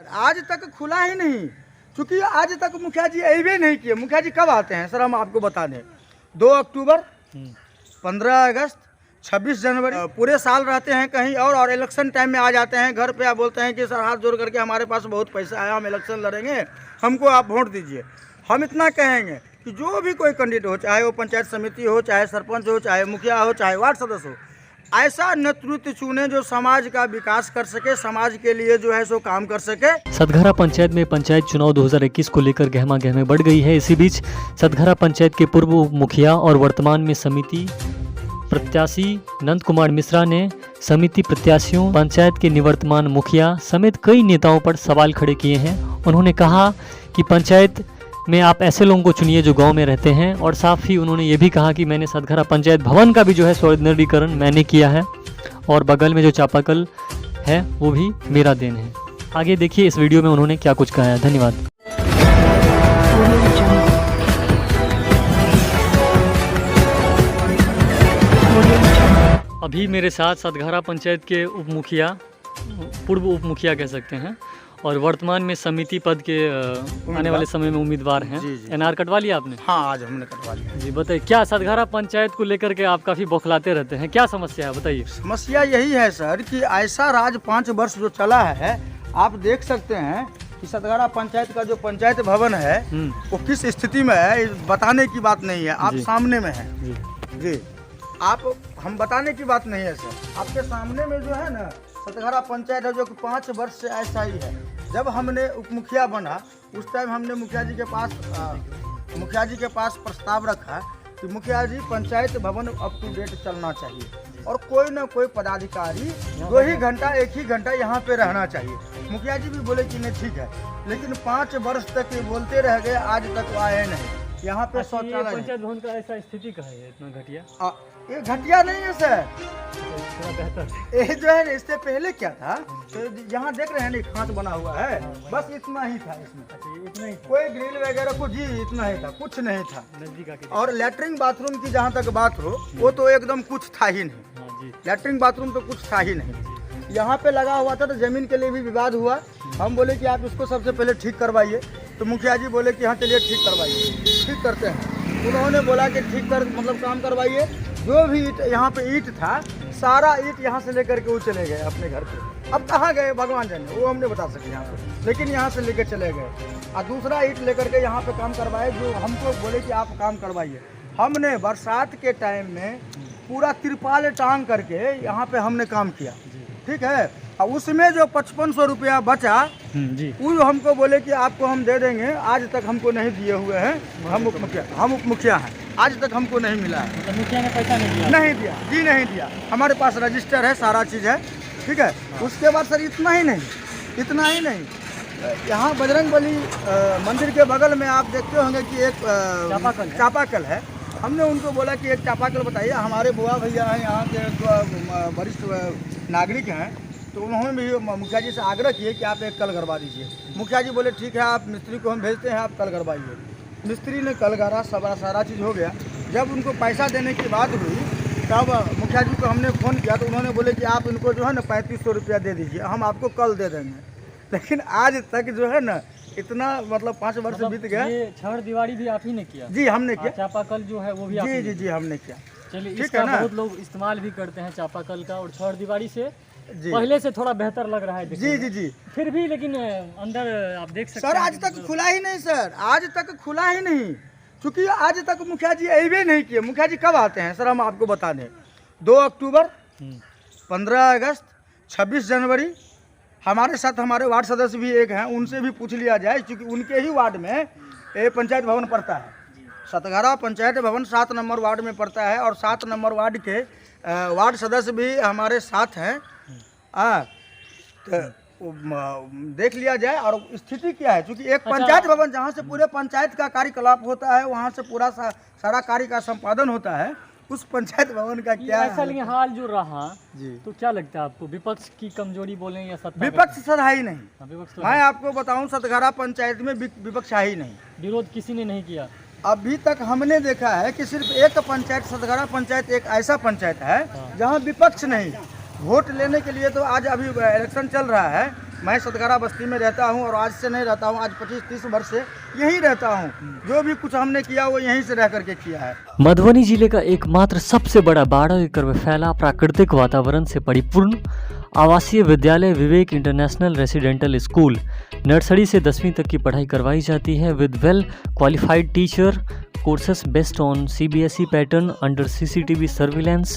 आज तक खुला ही नहीं, क्योंकि आज तक मुखिया जी अबे नहीं किए। मुखिया जी कब आते हैं सर, हम आपको बता दें, 2 अक्टूबर, 15 अगस्त, 26 जनवरी, पूरे साल रहते हैं कहीं और इलेक्शन टाइम में आ जाते हैं घर पे। आप बोलते हैं कि सर हाथ जोड़ करके हमारे पास बहुत पैसा है, हम इलेक्शन लड़ेंगे, हमको आप वोट दीजिए। हम इतना कहेंगे कि जो भी कोई कैंडिडेट हो, चाहे वो पंचायत समिति हो, चाहे सरपंच हो, चाहे मुखिया हो, चाहे वार्ड सदस्य हो, ऐसा नेतृत्व चुने जो समाज का विकास कर सके, समाज के लिए जो है सो काम कर सके। सतघरा पंचायत में पंचायत चुनाव 2021 को लेकर गहमा गहमी बढ़ गई है। इसी बीच सतघरा पंचायत के पूर्व उप मुखिया और वर्तमान में समिति प्रत्याशी नंद कुमार मिश्रा ने समिति प्रत्याशियों, पंचायत के निवर्तमान मुखिया समेत कई नेताओं पर सवाल खड़े किए हैं। उन्होंने कहा कि पंचायत में आप ऐसे लोगों को चुनिए जो गांव में रहते हैं, और साथ ही उन्होंने ये भी कहा कि मैंने सतघरा पंचायत भवन का भी जो है सौंदर्यीकरण मैंने किया है, और बगल में जो चापाकल है वो भी मेरा देन है। आगे देखिए इस वीडियो में उन्होंने क्या कुछ कहा है। धन्यवाद। अभी मेरे साथ सतघरा पंचायत के उप मुखिया, पूर्व उप मुखिया कह सकते हैं, और वर्तमान में समिति पद के आने वाले समय में उम्मीदवार हैं। एनआर कटवा लिया आपने? हाँ, आज हमने कटवा लिया। जी बताइए, क्या सतघरा पंचायत को लेकर के आप काफ़ी बौखलाते रहते हैं, क्या समस्या है बताइए? समस्या यही है सर कि ऐसा राज 5 वर्ष जो चला है, आप देख सकते हैं कि सतघरा पंचायत का जो पंचायत भवन है वो किस स्थिति में है, बताने की बात नहीं है। आप सामने में है जी, आप हम बताने की बात नहीं है सर, आपके सामने में जो है ना सतघरा पंचायत है, जो कि 5 वर्ष से ऐसा ही है। जब हमने उप मुखिया बना उस टाइम हमने मुखिया जी के पास प्रस्ताव रखा कि मुखिया जी पंचायत भवन अप टू डेट चलना चाहिए, और कोई ना कोई पदाधिकारी 2 ही घंटा 1 ही घंटा यहाँ पे रहना चाहिए। मुखिया जी भी बोले कि नहीं ठीक है, लेकिन 5 वर्ष तक ये बोलते रह गए, आज तक वो आए नहीं। यहाँ पे शौचालय, पंचायत भवन का ऐसा स्थिति का है इतना घटिया? ये घटिया नहीं है सर, थोड़ा बेहतर। ये जो है इससे पहले क्या था, तो यहाँ देख रहे हैं ना खांच बना हुआ है, बस इतना ही था इसमें। इतना ही कोई ग्रिल वगैरह कुछ, जी इतना ही था, कुछ नहीं था। नजदीक आके और लेटरिन बाथरूम की जहाँ तक बात हो, वो तो एकदम कुछ था ही नहीं। लेटरिन बाथरूम तो कुछ था ही नहीं। यहाँ पे लगा हुआ था तो जमीन के लिए भी विवाद हुआ। हम बोले कि आप इसको सबसे पहले ठीक करवाइए, तो मुखिया जी बोले कि हाँ चलिए ठीक करवाइए, ठीक करते हैं। उन्होंने बोला कि ठीक कर मतलब काम करवाइए। जो भी ईट यहाँ पे ईट था, सारा ईट यहाँ से लेकर के वो चले गए अपने घर पे। अब कहाँ गए भगवान जाने, वो हम नहीं बता सके यहाँ पे, लेकिन यहाँ से लेकर चले गए। और दूसरा ईट लेकर के यहाँ पे काम करवाए, जो हमको बोले कि आप काम करवाइए। हमने बरसात के टाइम में पूरा तिरपाल टांग करके यहाँ पे हमने काम किया, ठीक है। और उसमें जो 5500 रुपया बचा जी, वो हमको बोले कि आपको हम दे देंगे, आज तक हमको नहीं दिए हुए हैं। हम उप मुखिया हैं, आज तक हमको नहीं मिला है। मतलब मुखिया ने पैसा नहीं दिया? नहीं दिया जी, नहीं दिया। हमारे पास रजिस्टर है, सारा चीज़ है, ठीक है। उसके बाद सर इतना ही नहीं, यहाँ बजरंगबली मंदिर के बगल में आप देखते होंगे कि एक चापाकल है। हमने उनको बोला कि एक चापाकल बताइए। हमारे बुआ भैया हैं, यहाँ के वरिष्ठ नागरिक हैं, तो उन्होंने भी मुखिया जी से आग्रह किए कि आप एक कल करवा दीजिए। मुखिया जी बोले ठीक है, आप मिस्त्री को हम भेजते हैं, आप कल करवाइए। मिस्त्री ने कल करा, सारा चीज़ हो गया। जब उनको पैसा देने की बात हुई तब मुखिया जी को हमने फ़ोन किया, तो उन्होंने बोले कि आप इनको जो है ना 3500 रुपया दे दीजिए, हम आपको कल दे देंगे। लेकिन आज तक जो है ना इतना मतलब 5 वर्ष बीत गया। ये छड़ दीवारी भी आप ही ने किया? जी हमने किया। चापाकल जो है वो भी आप ही ने? जी हमने किया। चलिए, इसका बहुत लोग इस्तेमाल भी करते हैं चापाकल का, और छड़ दीवारी से पहले से थोड़ा बेहतर लग रहा है। जी फिर भी लेकिन अंदर आप देख सकते हैं सर, आज तक खुला ही नहीं सर, आज तक खुला ही नहीं, क्योंकि आज तक मुखिया जी अबे नहीं किए। मुखिया जी कब आते हैं सर, हम आपको बता दें, 2 अक्टूबर, 15 अगस्त, 26 जनवरी। हमारे साथ हमारे वार्ड सदस्य भी एक हैं, उनसे भी पूछ लिया जाए, क्योंकि उनके ही वार्ड में ये पंचायत भवन पड़ता है। सतघरा पंचायत भवन 7 नंबर वार्ड में पड़ता है, और 7 नंबर वार्ड के वार्ड सदस्य भी हमारे साथ हैं। तो देख लिया जाए और स्थिति क्या है, क्योंकि एक पंचायत भवन जहाँ से पूरे पंचायत का कार्यकलाप होता है, वहाँ से पूरा सारा कार्य का संपादन होता है, उस पंचायत भवन का क्या ऐसा लेकिन हाल जो रहा जी, तो क्या लगता है आपको, विपक्ष की कमजोरी बोलें या सत्ता? विपक्ष सर है ही नहीं। विपक्ष तो मैं आपको बताऊं, सतघरा पंचायत में विपक्ष है ही नहीं। विरोध किसी ने नहीं किया अभी तक। हमने देखा है कि सिर्फ एक पंचायत, सतघरा पंचायत एक ऐसा पंचायत है जहाँ विपक्ष नहीं। वोट लेने के लिए तो आज अभी इलेक्शन चल रहा है, मैं सतघरा बस्ती में रहता हूँ और आज से नहीं रहता हूँ, आज 25-30 वर्ष से यहीं रहता हूँ। जो भी कुछ हमने किया वो यहीं से रह करके किया है। मधुबनी जिले का एकमात्र सबसे बड़ा 12 एकड़ में फैला प्राकृतिक वातावरण से परिपूर्ण आवासीय विद्यालय विवेक इंटरनेशनल रेसिडेंटल स्कूल। नर्सरी से 10वीं तक की पढ़ाई करवाई जाती है with well qualified teacher, courses based on CBSE pattern under CCTV surveillance,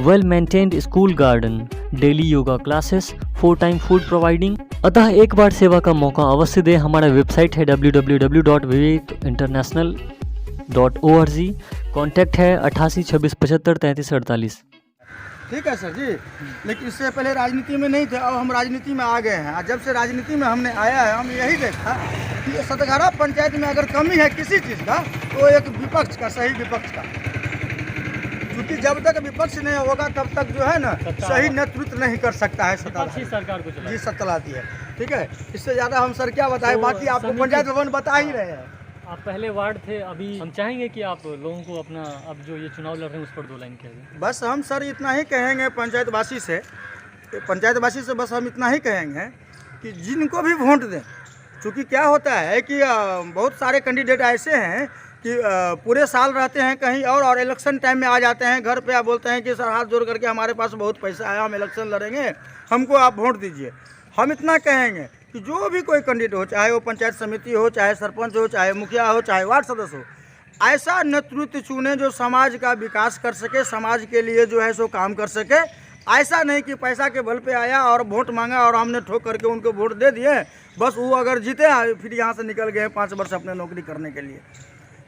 well-maintained school garden, daily yoga classes, 4-time food providing। अतः एक बार सेवा का मौका अवश्य दें। हमारा वेबसाइट है www.vivekinternational.org। कॉन्टैक्ट है 88 26 75 33 48। ठीक है सर जी, लेकिन इससे पहले राजनीति में नहीं थे, अब हम राजनीति में आ गए हैं। और जब से राजनीति में हमने आया है, हम यही देखा कि सतघरा पंचायत में अगर कमी है किसी चीज़ का तो एक विपक्ष का, सही विपक्ष का। क्योंकि जब तक विपक्ष नहीं होगा तब तक जो है ना सही नेतृत्व नहीं कर सकता है सरकार को जी चलाती है। ठीक है, इससे ज़्यादा हम सर क्या बताएं, बाकी आपको पंचायत भवन बता ही रहे हैं। आप पहले वार्ड थे, अभी हम चाहेंगे कि आप लोगों को अपना अब जो ये चुनाव लड़ रहे हैं उस पर 2 लाइन कहेंगे। बस हम सर इतना ही कहेंगे पंचायतवासी से बस हम इतना ही कहेंगे कि जिनको भी वोट दें, क्योंकि क्या होता है कि बहुत सारे कैंडिडेट ऐसे हैं कि पूरे साल रहते हैं कहीं और इलेक्शन टाइम में आ जाते हैं घर पे, आप बोलते हैं कि सर हाथ जोड़ करके हमारे पास बहुत पैसा है, हम इलेक्शन लड़ेंगे, हमको आप वोट दीजिए। हम इतना कहेंगे कि जो भी कोई कैंडिडेट हो, चाहे वो पंचायत समिति हो, चाहे सरपंच हो, चाहे मुखिया हो, चाहे वार्ड सदस्य हो, ऐसा नेतृत्व चुने जो समाज का विकास कर सके, समाज के लिए जो है सो काम कर सके। ऐसा नहीं कि पैसा के बल पे आया और वोट मांगा और हमने ठोक करके उनको वोट दे दिए, बस वो अगर जीते फिर यहाँ से निकल गए 5 वर्ष अपने नौकरी करने के लिए।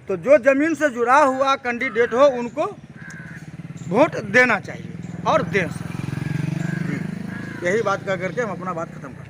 तो जो ज़मीन से जुड़ा हुआ कैंडिडेट हो उनको वोट देना चाहिए और दें। यही बात कह करके हम अपना बात खत्म करते हैं।